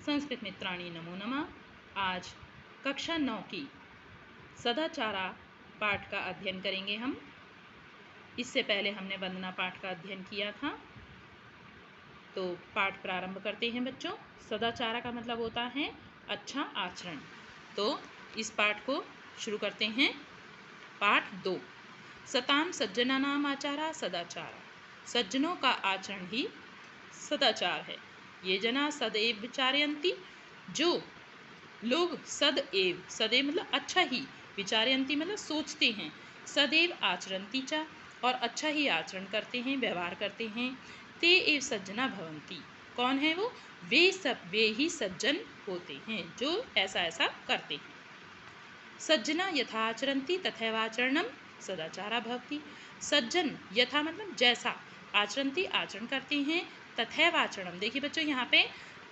संस्कृत मित्राणि नमो नमः। आज कक्षा 9 की सदाचारा पाठ का अध्ययन करेंगे हम। इससे पहले हमने वंदना पाठ का अध्ययन किया था। तो पाठ प्रारंभ करते हैं बच्चों। सदाचारा का मतलब होता है अच्छा आचरण। तो इस पाठ को शुरू करते हैं। पाठ 2। सताम सज्जनानाम आचारा सदाचारा। सज्जनों का आचरण ही सदाचार है। ये जना सदैव विचारयन्ति, जो लोग सदैव, सदैव मतलब अच्छा ही, विचारयन्ति मतलब सोचते हैं, सदैव आचरन्ति च और अच्छा ही आचरण करते हैं, व्यवहार करते हैं। ते एव सज्जना भवन्ति। कौन है वो? वे ही सज्जन होते हैं जो ऐसा ऐसा करते हैं। सज्जना यथा आचरन्ति तथैवाचरणम सदाचारा भवति। सज्जन यथा मतलब जैसा, आचरन्ति आचरण करते हैं, तथैवाचरणम। देखिए बच्चों यहाँ पे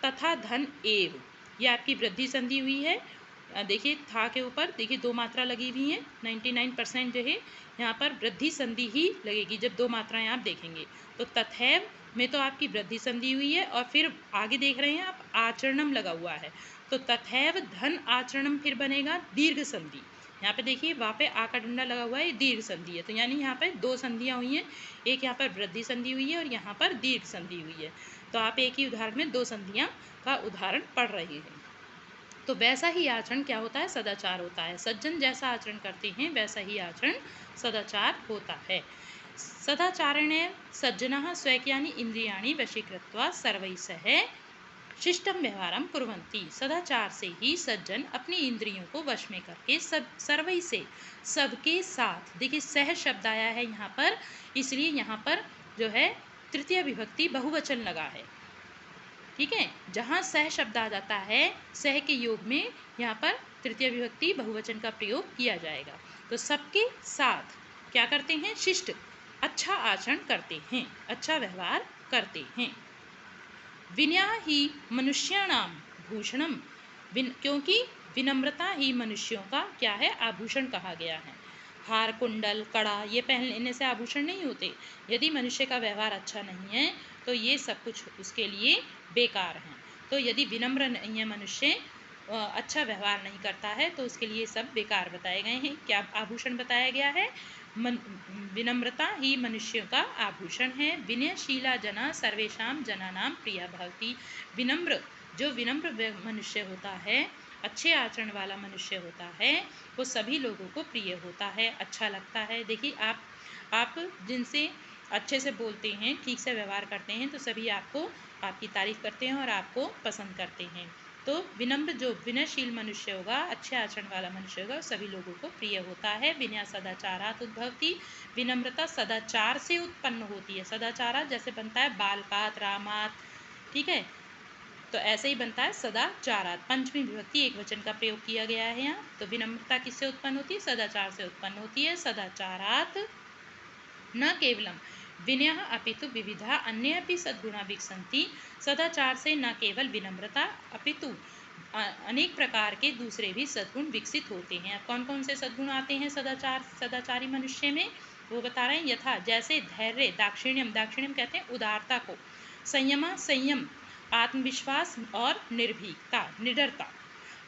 तथा धन एव, ये आपकी वृद्धि संधि हुई है। देखिए था के ऊपर देखिए दो मात्रा लगी हुई हैं। 99% जो है यहाँ पर वृद्धि संधि ही लगेगी जब दो मात्राएं आप देखेंगे। तो तथैव में तो आपकी वृद्धि संधि हुई है और फिर आगे देख रहे हैं आप आचरणम लगा हुआ है। तो तथैव धन आचरणम फिर बनेगा दीर्घ संधि। यहाँ पे देखिए वहाँ पे आ का डंडा लगा हुआ है, दीर्घ संधि है। तो यानी यहाँ पे दो संधियाँ हुई हैं, एक यहाँ पर वृद्धि संधि हुई है और यहाँ पर दीर्घ संधि हुई है। तो आप एक ही उदाहरण में दो संधियाँ का उदाहरण पढ़ रहे हैं। तो वैसा ही आचरण क्या होता है? सदाचार होता है। सज्जन जैसा आचरण करते हैं वैसा ही आचरण सदाचार होता है। सदाचारेण सज्जनः स्वकीयानि इंद्रियाणि वशीकृत्वा सर्वैः सह शिष्टम व्यवहारम कुर्वन्ति। सदाचार से ही सज्जन अपनी इंद्रियों को वश में करके सर्वै से, सबके साथ, देखिए सह शब्द आया है यहाँ पर, इसलिए यहाँ पर जो है तृतीय विभक्ति बहुवचन लगा है। ठीक है, जहाँ सह शब्द आ जाता है सह के योग में यहाँ पर तृतीय विभक्ति बहुवचन का प्रयोग किया जाएगा। तो सबके साथ क्या करते हैं? शिष्ट, अच्छा आचरण करते हैं, अच्छा व्यवहार करते हैं। विनया ही मनुष्याणाम भूषणम, क्योंकि विनम्रता ही मनुष्यों का क्या है? आभूषण कहा गया है। हार, कुंडल, कड़ा ये पहन लेने से आभूषण नहीं होते। यदि मनुष्य का व्यवहार अच्छा नहीं है तो ये सब कुछ उसके लिए बेकार हैं। तो यदि विनम्र नहीं है मनुष्य, अच्छा व्यवहार नहीं करता है, तो उसके लिए सब बेकार बताए गए हैं। क्या आभूषण बताया गया है? विनम्रता ही मनुष्यों का आभूषण है। विनयशीला जना सर्वेषां जनानां प्रिया भवति। विनम्र, जो विनम्र मनुष्य होता है, अच्छे आचरण वाला मनुष्य होता है, वो सभी लोगों को प्रिय होता है, अच्छा लगता है। देखिए आप जिनसे अच्छे से बोलते हैं, ठीक से व्यवहार करते हैं, तो सभी आपको, आपकी तारीफ करते हैं और आपको पसंद करते हैं। तो विनम्र, जो विनयशील मनुष्य होगा, अच्छे आचरण वाला मनुष्य होगा, सभी लोगों को प्रिय होता है। विनय सदाचारात् उद्भवति। विनम्रता सदाचार से उत्पन्न होती है। सदाचारा जैसे बनता है बालकात, रामात, ठीक है, तो ऐसे ही बनता है सदाचारात्। पंचमी विभक्ति एक वचन का प्रयोग किया गया है यहाँ। तो विनम्रता किससे उत्पन्न होती है? सदाचार से उत्पन्न होती है। सदाचारात् न केवलम विनय अपितु विविधा अन्य अपि सद्गुणा विकसन्ति। सदाचार से न केवल विनम्रता अपितु अनेक प्रकार के दूसरे भी सद्गुण विकसित होते हैं। अब कौन कौन से सद्गुण आते हैं सदाचारी मनुष्य में, वो बता रहे हैं। यथा जैसे धैर्य, दाक्षिण्यम, दाक्षिण्यम कहते हैं उदारता को, संयमा, संयम, आत्मविश्वास और निर्भीकता, निडरता।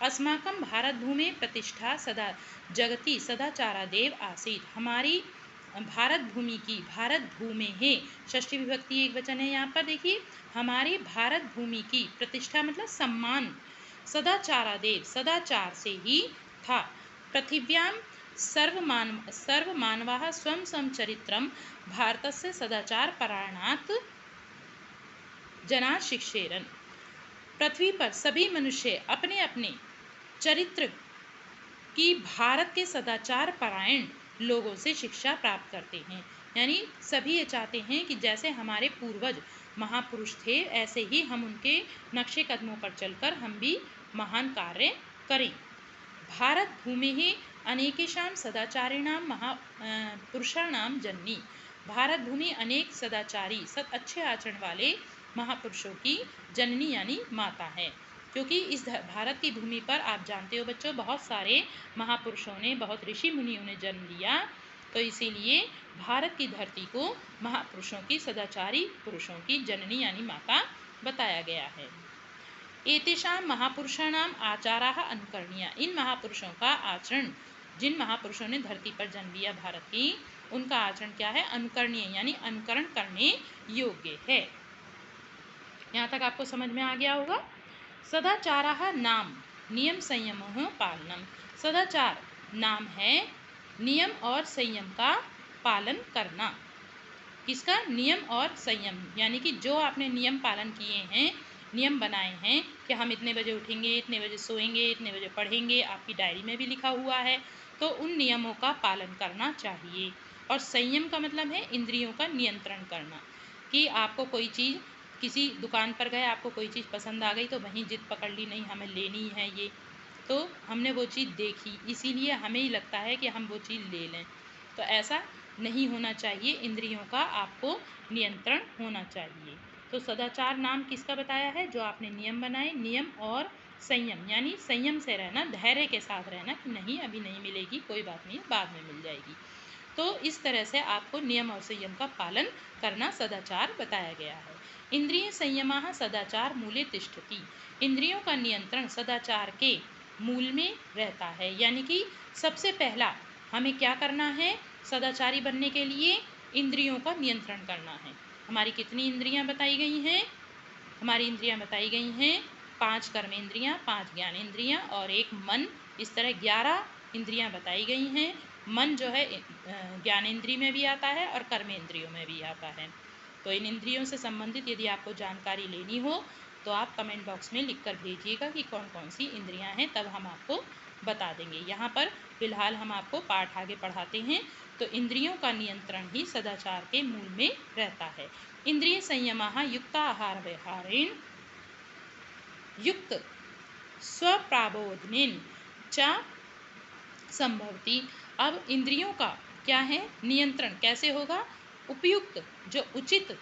अस्माकं भारत भूमि प्रतिष्ठा सदा जगति सदाचारादेव आसीत्। हमारी भारत भूमि की, भारत भूमि है, षष्ठी विभक्ति एक वचन है यहाँ पर। देखिए हमारी भारत भूमि की प्रतिष्ठा मतलब सम्मान सदाचारादेव, सदाचार से ही था। पृथिव्यां सर्वमानवाः स्वं स्वं चरित्रं भारतस्य सदाचार परायणात् जना शिक्षेरन्। पृथ्वी पर सभी मनुष्य अपने अपने चरित्र की भारत के सदाचार परायण लोगों से शिक्षा प्राप्त करते हैं। यानी सभी ये चाहते हैं कि जैसे हमारे पूर्वज महापुरुष थे, ऐसे ही हम उनके नक्शे कदमों पर चलकर हम भी महान कार्य करें। भारत भूमि ही अनेकेषां सदाचारिणां पुरुषाणां जननी। भारत भूमि अनेक सदाचारी, अच्छे आचरण वाले महापुरुषों की जननी यानी माता है। क्योंकि इस भारत की भूमि पर आप जानते हो बच्चों, बहुत सारे महापुरुषों ने, बहुत ऋषि मुनियों ने जन्म लिया, तो इसीलिए भारत की धरती को महापुरुषों की, सदाचारी पुरुषों की जननी यानी माता बताया गया है। एतेषां महापुरुषाणाम आचाराः अनुकरणीया। इन महापुरुषों का आचरण, जिन महापुरुषों ने धरती पर जन्म लिया भारत की, उनका आचरण क्या है? अनुकरणीय, यानी अनुकरण करने योग्य है। यहाँ तक आपको समझ में आ गया होगा। सदाचारः नाम नियम संयमः पालनम। सदाचार नाम है नियम और संयम का पालन करना। किसका? नियम और संयम, यानी कि जो आपने नियम पालन किए हैं, नियम बनाए हैं कि हम इतने बजे उठेंगे, इतने बजे सोएंगे, इतने बजे पढ़ेंगे, आपकी डायरी में भी लिखा हुआ है, तो उन नियमों का पालन करना चाहिए। और संयम का मतलब है इंद्रियों का नियंत्रण करना, कि आपको कोई चीज़, किसी दुकान पर गए, आपको कोई चीज़ पसंद आ गई तो वहीं जिद पकड़ ली, नहीं हमें लेनी है ये, तो हमने वो चीज़ देखी, इसीलिए हमें ही लगता है कि हम वो चीज़ ले लें। तो ऐसा नहीं होना चाहिए, इंद्रियों का आपको नियंत्रण होना चाहिए। तो सदाचार नाम किसका बताया है? जो आपने नियम बनाए, नियम और संयम, यानी संयम से रहना, धैर्य के साथ रहना कि नहीं अभी नहीं मिलेगी, कोई बात नहीं, बाद में मिल जाएगी। तो इस तरह से आपको नियम और संयम का पालन करना सदाचार बताया गया है। इंद्रिय संयमः सदाचार मूले तिष्ठति। इंद्रियों का नियंत्रण सदाचार के मूल में रहता है, यानी कि सबसे पहला हमें क्या करना है? सदाचारी बनने के लिए इंद्रियों का नियंत्रण करना है। हमारी कितनी इंद्रियां बताई गई हैं? हमारी इंद्रियां बताई गई हैं 5 कर्मेंद्रियां, 5 ज्ञानेंद्रियां और 1 मन। इस तरह 11 इंद्रियां बताई गई हैं। मन जो है ज्ञानेंद्रिय में भी आता है और कर्मेंद्रियों में भी आता है। तो इन इंद्रियों से संबंधित यदि आपको जानकारी लेनी हो तो आप कमेंट बॉक्स में लिखकर भेजिएगा कि कौन कौन सी इंद्रियां हैं, तब हम आपको बता देंगे। यहाँ पर फिलहाल हम आपको पाठ आगे पढ़ाते हैं। तो इंद्रियों का नियंत्रण ही सदाचार के मूल में रहता है। इंद्रिय संयमः युक्ताहार व्यवहारेण युक्त स्वप्राबोधनेन च संभवती। अब इंद्रियों का क्या है? नियंत्रण कैसे होगा? उपयुक्त, जो उचित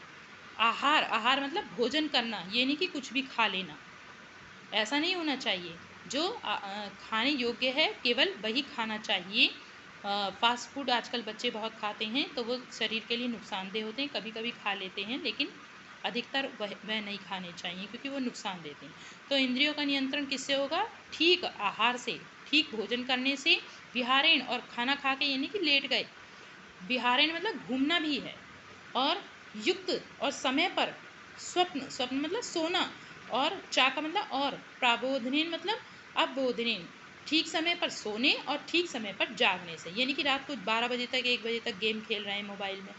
आहार, आहार मतलब भोजन करना, ये नहीं कि कुछ भी खा लेना, ऐसा नहीं होना चाहिए। जो खाने योग्य है केवल वही खाना चाहिए। फास्ट फूड आजकल बच्चे बहुत खाते हैं, तो वो शरीर के लिए नुकसानदेह होते हैं। कभी कभी खा लेते हैं, लेकिन अधिकतर वह नहीं खाने चाहिए क्योंकि वो नुकसान देते हैं। तो इंद्रियों का नियंत्रण किससे होगा? ठीक आहार से, ठीक भोजन करने से। विहारेण, और खाना खा के यानी कि लेट गए, विहारेण मतलब घूमना भी है, और युक्त और समय पर, स्वप्न, स्वप्न मतलब सोना, और चा का मतलब और, प्राबोधनेन मतलब अबोधनेन, ठीक समय पर सोने और ठीक समय पर जागने से। यानी कि रात को 12 बजे तक, 1 बजे तक गेम खेल रहे हैं मोबाइल में,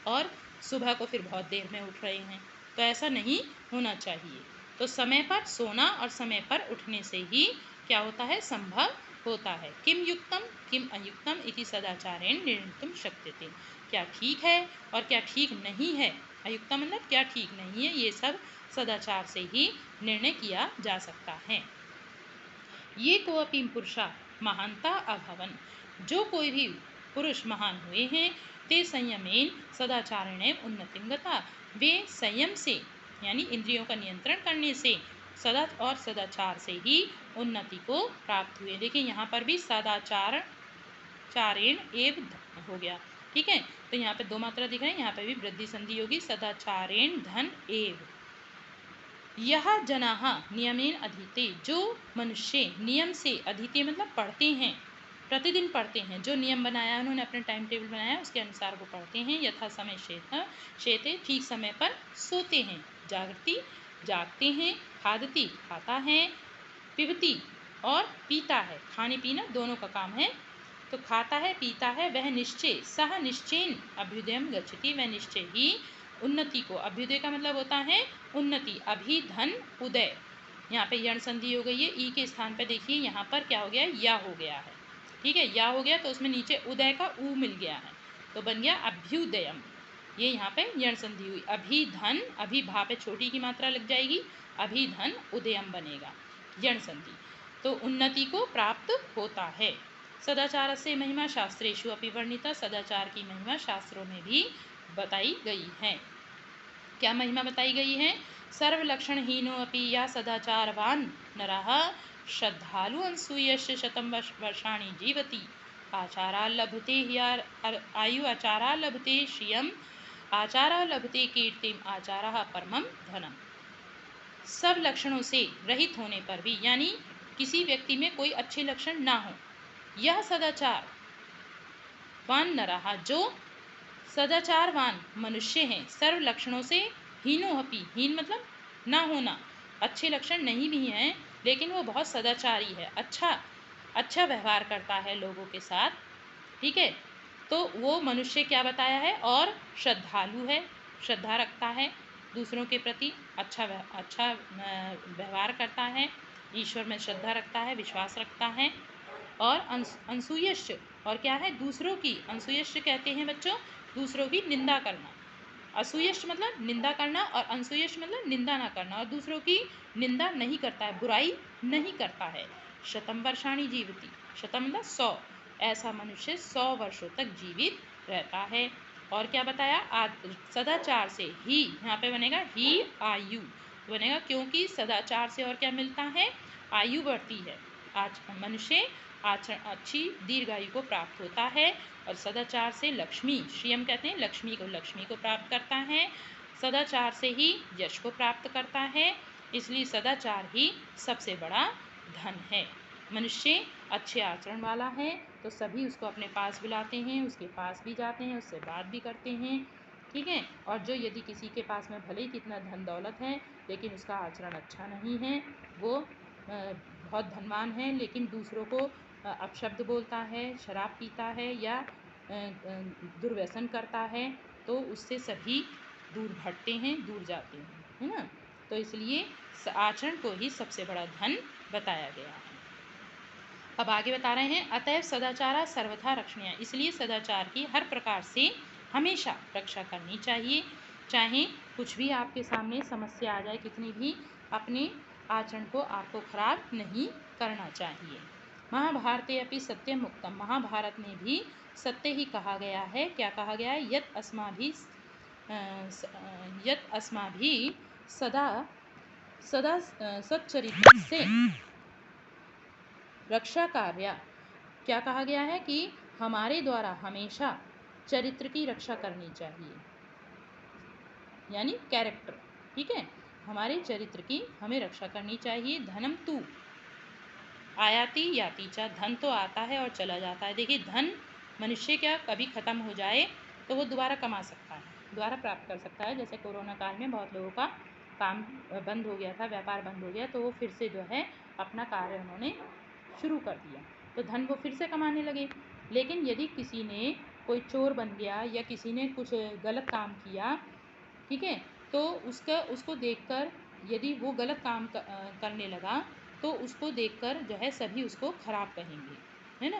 और सुबह को फिर बहुत देर में उठ रहे हैं, तो ऐसा नहीं होना चाहिए। तो समय पर सोना और समय पर उठने से ही क्या होता है? संभव होता है। किम युक्तम किम अयुक्तम इति सदाचारेण निर्णीतुं शक्यते। क्या ठीक है और क्या ठीक नहीं है, अयुक्तम मतलब क्या ठीक नहीं है, ये सब सदाचार से ही निर्णय किया जा सकता है। ये कोऽपि पुरुषा महानता अभवन। जो कोई भी पुरुष महान हुए हैं, ते संयमेन सदाचारेण उन्नतिं गता। वे संयम से, यानी इंद्रियों का नियंत्रण करने से, सदा और सदाचार से ही उन्नति को प्राप्त हुए। देखिए यहाँ पर भी सदाचार चारेण एव हो गया, ठीक है। तो यहाँ पे 2 मात्रा दिख रहे हैं, यहाँ पे भी वृद्धि संधि होगी, सदाचारेण धन एव। यह जनाः नियमेन अधीते। जो मनुष्य नियम से, अधीते मतलब पढ़ते हैं, प्रतिदिन पढ़ते हैं, जो नियम बनाया है उन्होंने, अपने टाइम टेबल बनाया है उसके अनुसार वो पढ़ते हैं। यथा समय शेते, ठीक समय पर सोते हैं। जागृति, जागते हैं। खादति, खाता है। पिबती, और पीता है, खाने पीना दोनों का काम है। तो खाता है, पीता है, वह निश्चय, सह निश्चयन अभ्युदयम गच्छति, वह निश्चय ही उन्नति को, अभ्युदय का मतलब होता है उन्नति, अभि धन उदय, यहाँ पे यण संधि हो गई है। ई के स्थान पे देखिए यहाँ पर क्या हो गया है? या हो गया है, ठीक है। या हो गया तो उसमें नीचे उदय का ऊ मिल गया है, तो बन गया अभ्युदयम। ये यहाँ पे यण संधि हुई। अभि धन, अभि भा पे छोटी की मात्रा लग जाएगी, अभि धन उदयम बनेगा, यण संधि। तो उन्नति को प्राप्त होता है। सदाचार से महिमा शास्त्रेषु अपि वर्णिता। सदाचार की महिमा शास्त्रों में भी बताई गई है। क्या महिमा बताई गई है? सर्वलक्षणहीनो अपि या सदाचारवान नरः श्रद्धालु अनसूयस्य शतं वर्षाणि जीवति। आचारा लभते आयु, आचारा लभते श्रियम, आचारा लभते कीर्तिम, आचारा परमं धनम। सब लक्षणों से रहित होने पर भी, यानी किसी व्यक्ति में कोई अच्छे लक्षण ना हो, यह सदाचार वान न रहा, जो सदाचारवान मनुष्य हैं, सर्व लक्षणों से हीनोहपि, हीन मतलब ना होना, अच्छे लक्षण नहीं भी हैं लेकिन वो बहुत सदाचारी है, अच्छा व्यवहार करता है लोगों के साथ, ठीक है, तो वो मनुष्य क्या बताया है, और श्रद्धालु है, श्रद्धा रखता है दूसरों के प्रति, अच्छा व्यवहार करता है, ईश्वर में श्रद्धा रखता है, विश्वास रखता है, और अनसूयश्च, और क्या है, दूसरों की, अनसूयश्च कहते हैं बच्चों दूसरों की निंदा करना, असूयश्च मतलब निंदा करना, और अनसूयश्च मतलब निंदा ना करना, और दूसरों की निंदा नहीं करता है, बुराई नहीं करता है। शतम वर्षाणी जीवति, शतम मतलब 100, ऐसा मनुष्य 100 वर्षों तक जीवित रहता है। और क्या बताया, सदाचार से ही, यहाँ पे बनेगा ही आयु बनेगा, क्योंकि सदाचार से और क्या मिलता है, आयु बढ़ती है, आज मनुष्य अच्छी दीर्घायु को प्राप्त होता है, और सदाचार से लक्ष्मी, श्रियम कहते हैं लक्ष्मी को प्राप्त करता है, सदाचार से ही यश को प्राप्त करता है, इसलिए सदाचार ही सबसे बड़ा धन है। मनुष्य अच्छे आचरण वाला है तो सभी उसको अपने पास बुलाते हैं, उसके पास भी जाते हैं, उससे बात भी करते हैं, ठीक है, और जो यदि किसी के पास में भले ही कितना धन दौलत है लेकिन उसका आचरण अच्छा नहीं है, वो बहुत धनवान है लेकिन दूसरों को अपशब्द बोलता है, शराब पीता है, या दुर्व्यसन करता है, तो उससे सभी दूर हटते हैं, दूर जाते हैं, है ना, तो इसलिए आचरण को ही सबसे बड़ा धन बताया गया है। अब आगे बता रहे हैं, अतएव सदाचारा सर्वथा रक्षणीय, इसलिए सदाचार की हर प्रकार से हमेशा रक्षा करनी चाहिए, चाहे कुछ भी आपके सामने समस्या आ जाए, कितनी भी, अपने आचरण को आपको खराब नहीं करना चाहिए। महाभारते अपि सत्यम उक्तम, महाभारत में भी सत्य ही कहा गया है, क्या कहा गया है, यत अस्माभिः सदा सच्चरित्र से रक्षा कार्य, क्या कहा गया है कि हमारे द्वारा हमेशा चरित्र की रक्षा करनी चाहिए, यानी कैरेक्टर, ठीक है, हमारे चरित्र की हमें रक्षा करनी चाहिए। धनम तू आयाति याति चा, धन तो आता है और चला जाता है, देखिए धन मनुष्य क्या कभी ख़त्म हो जाए तो वो दोबारा कमा सकता है, दोबारा प्राप्त कर सकता है, जैसे कोरोना काल में बहुत लोगों का काम बंद हो गया था, व्यापार बंद हो गया, तो वो फिर से जो है अपना कार्य उन्होंने शुरू कर दिया, तो धन वो फिर से कमाने लगे। लेकिन यदि किसी ने कोई चोर बन गया या किसी ने कुछ गलत काम किया, ठीक है, तो उसको देखकर यदि वो गलत काम करने लगा तो उसको देखकर जो है सभी उसको खराब कहेंगे, है ना,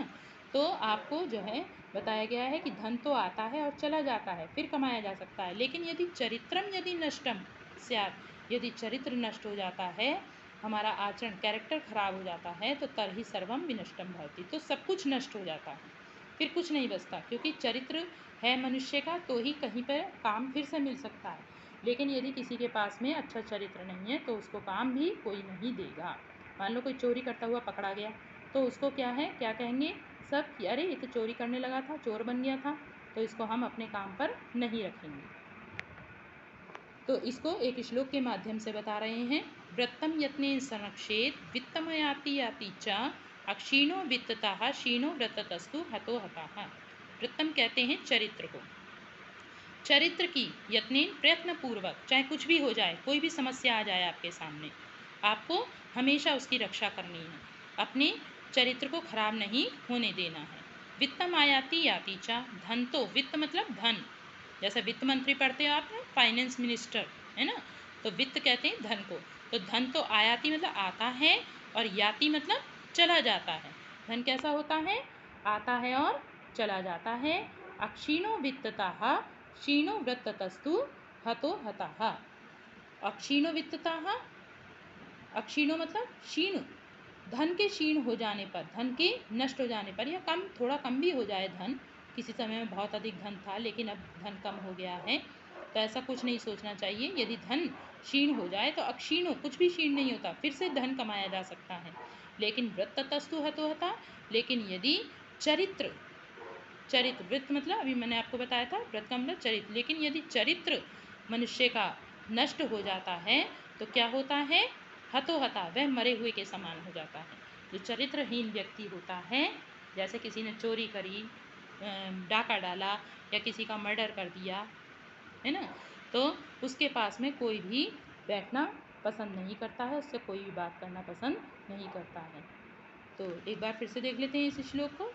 तो आपको जो है बताया गया है कि धन तो आता है और चला जाता है, फिर कमाया जा सकता है, लेकिन यदि नष्टम स्यात्, यदि चरित्र नष्ट हो जाता है, हमारा आचरण कैरेक्टर खराब हो जाता है, तो तरहि सर्वम विनष्टम भवति, तो सब कुछ नष्ट हो जाता है, फिर कुछ नहीं बचता, क्योंकि चरित्र है मनुष्य का तो ही कहीं पर काम फिर से मिल सकता है, लेकिन यदि किसी के पास में अच्छा चरित्र नहीं है तो उसको काम भी कोई नहीं देगा। मान लो कोई चोरी करता हुआ पकड़ा गया तो उसको क्या कहेंगे सब कि अरे ये तो चोरी करने लगा था, चोर बन गया था, तो इसको हम अपने काम पर नहीं रखेंगे। तो इसको एक श्लोक के माध्यम से बता रहे हैं, वृत्तम यत्ने संरक्षेत वित्तमयाति याति च अक्षीणो वित्तता क्षीणो व्रततस्तु हतो हताः। वृत्तम कहते हैं चरित्र को, चरित्र की यत्नेन प्रयत्न पूर्वक, चाहे कुछ भी हो जाए, कोई भी समस्या आ जाए आपके सामने, आपको हमेशा उसकी रक्षा करनी है, अपने चरित्र को खराब नहीं होने देना है। वित्तम आयाति याति चा, धन तो, वित्त मतलब धन, जैसे वित्त मंत्री पढ़ते हो आप, फाइनेंस मिनिस्टर, है ना, तो वित्त कहते हैं धन को, तो धन तो आयाति मतलब आता है, और याति मतलब चला जाता है। धन कैसा होता है, आता है और चला जाता है। अक्षीणो वित्तता क्षीणो व्रततस्तु हतो हताः। अक्षीणो वित्तता, अक्षीणो मतलब क्षीण, धन के क्षीण हो जाने पर, धन के नष्ट हो जाने पर, या थोड़ा कम भी हो जाए धन, किसी समय में बहुत अधिक धन था लेकिन अब धन कम हो गया है, तो ऐसा कुछ नहीं सोचना चाहिए। यदि धन क्षीण हो जाए तो अक्षीणो, कुछ भी क्षीण नहीं होता, फिर से धन कमाया जा सकता है। लेकिन व्रततस्तु हतो हता, लेकिन यदि चरित्र, वृत्त मतलब अभी मैंने आपको बताया था, व्रत का मतलब चरित्र, लेकिन यदि चरित्र मनुष्य का नष्ट हो जाता है तो क्या होता है, हतोहता वह मरे हुए के समान हो जाता है। जो चरित्रहीन व्यक्ति होता है, जैसे किसी ने चोरी करी, डाका डाला या किसी का मर्डर कर दिया, है ना, तो उसके पास में कोई भी बैठना पसंद नहीं करता है, उससे कोई भी बात करना पसंद नहीं करता है। तो एक बार फिर से देख लेते हैं इस श्लोक को।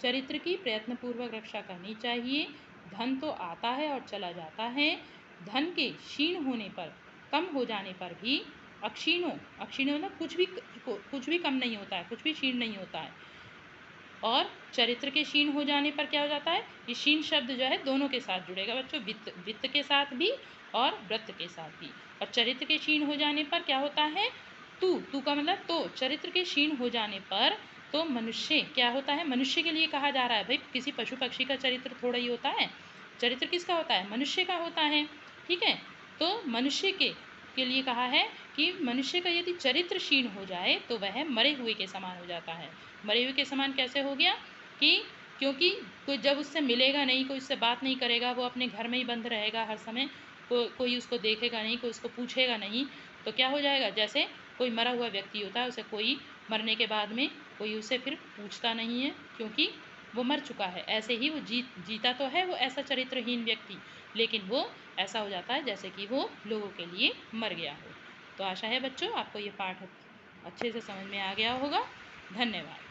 चरित्र की प्रयत्नपूर्वक रक्षा करनी चाहिए। धन तो आता है और चला जाता है, धन के क्षीण होने पर, कम हो जाने पर भी, अक्षीणों, अक्षीणों मतलब कुछ भी कम नहीं होता है, कुछ भी क्षीण नहीं होता है। और चरित्र के क्षीण हो जाने पर क्या हो जाता है, ये क्षीण शब्द जो है दोनों के साथ जुड़ेगा बच्चों, वित्त के साथ भी और व्रत के साथ भी। और चरित्र के क्षीण हो जाने पर क्या होता है, तू का मतलब तो, चरित्र के क्षीण हो जाने पर तो मनुष्य क्या होता है, मनुष्य के लिए कहा जा रहा है भाई, किसी पशु पक्षी का चरित्र थोड़ा ही होता है, चरित्र किसका होता है, मनुष्य का होता है, ठीक है। तो मनुष्य के लिए कहा है कि मनुष्य का यदि चरित्र क्षीण हो जाए तो वह मरे हुए के समान हो जाता है। मरे हुए के समान कैसे हो गया कि क्योंकि कोई जब उससे मिलेगा नहीं, कोई उससे बात नहीं करेगा, वो अपने घर में ही बंद रहेगा हर समय, कोई उसको देखेगा नहीं, कोई उसको पूछेगा नहीं, तो क्या हो जाएगा, जैसे कोई मरा हुआ व्यक्ति होता है, उसे कोई मरने के बाद में कोई उसे फिर पूछता नहीं है क्योंकि वो मर चुका है। ऐसे ही वो जीता तो है वो ऐसा चरित्रहीन व्यक्ति, लेकिन वो ऐसा हो जाता है जैसे कि वो लोगों के लिए मर गया हो। तो आशा है बच्चों आपको ये पाठ अच्छे से समझ में आ गया होगा। धन्यवाद।